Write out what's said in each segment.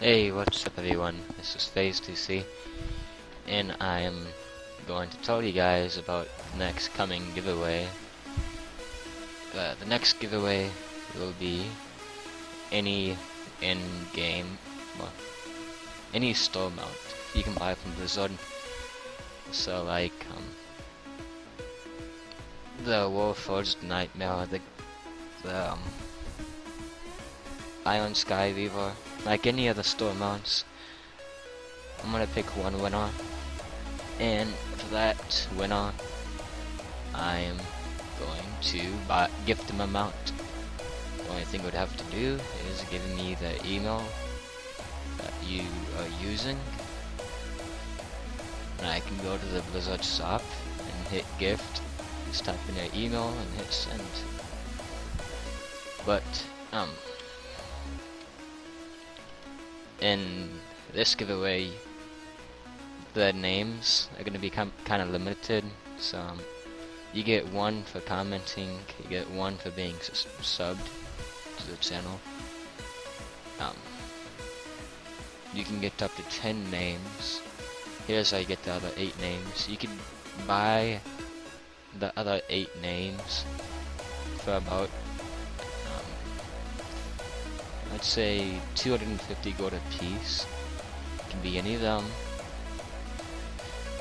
Hey, what's up everyone? This is Phase2C, and I am going to tell you guys about the next coming giveaway. The next giveaway will be any in-game, well, any store mount you can buy from Blizzard. So like, the Warforged Nightmare, the Iron Sky Weaver, like any other store mounts. I'm gonna pick one winner, and for that winner, I am going to gift him a mount. The only thing we'd have to do is give me the email that you are using, and I can go to the Blizzard shop and hit gift, just type in your email and hit send. But in this giveaway, the names are going to be kind of limited, so you get one for commenting, you get one for being subbed to the channel. You can get up to 10 names. Here's how you get the other 8 names. You can buy the other 8 names for about I'd say 250 gold a piece. Can be any of them.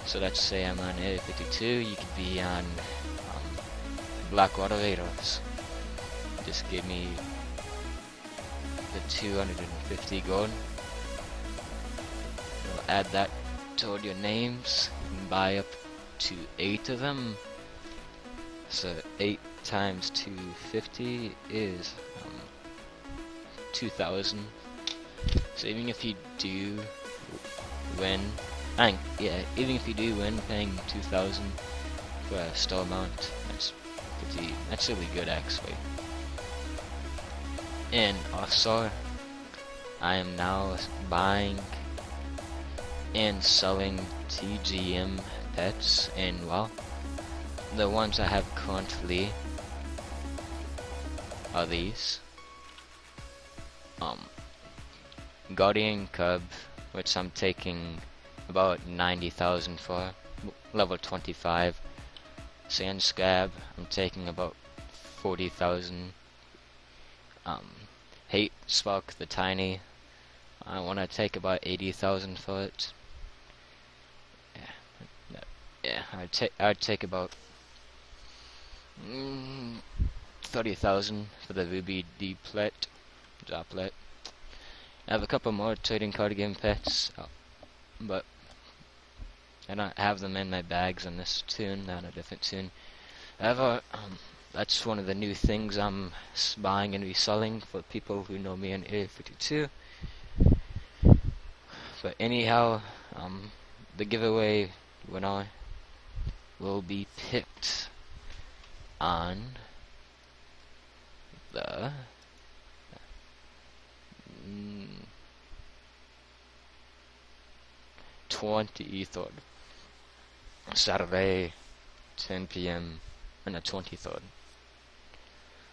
So let's say I'm on Area 52, you could be on Blackwater Raiders. Just give me the 250 gold. I'll add that toward your names. You can buy up to 8 of them. So 8 times 250 is 2,000. So even if you do win, even if you do win paying 2,000 for a store mount, that's really good actually. And also, I am now buying and selling TGM pets, and well, the ones I have currently are these. Guardian Cub, which I'm taking about 90,000 for, level 25. Sand Scab, I'm taking about 40,000. Hate Spark the Tiny, I want to take about 80,000 for it. Yeah, I'd take about 30,000 for the Ruby Droplet. I have a couple more trading card game pets, but I don't have them in my bags on this tune, not a different tune. However, that's one of the new things I'm buying and reselling for people who know me in Area 52. But anyhow, the giveaway winner will be picked on the 23rd, Saturday, 10 p.m. on the 23rd.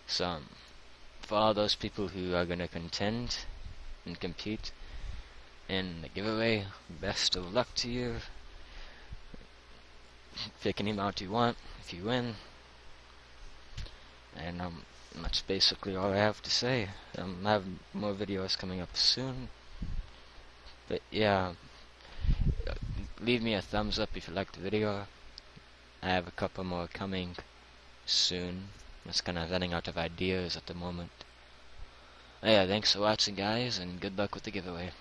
So, for all those people who are going to contend and compete in the giveaway, best of luck to you. Pick any amount you want if you win. And that's basically all I have to say. I have more videos coming up soon. But yeah, leave me a thumbs up if you liked the video. I have a couple more coming soon. I'm just kind of running out of ideas at the moment. Yeah, thanks for watching guys, and good luck with the giveaway.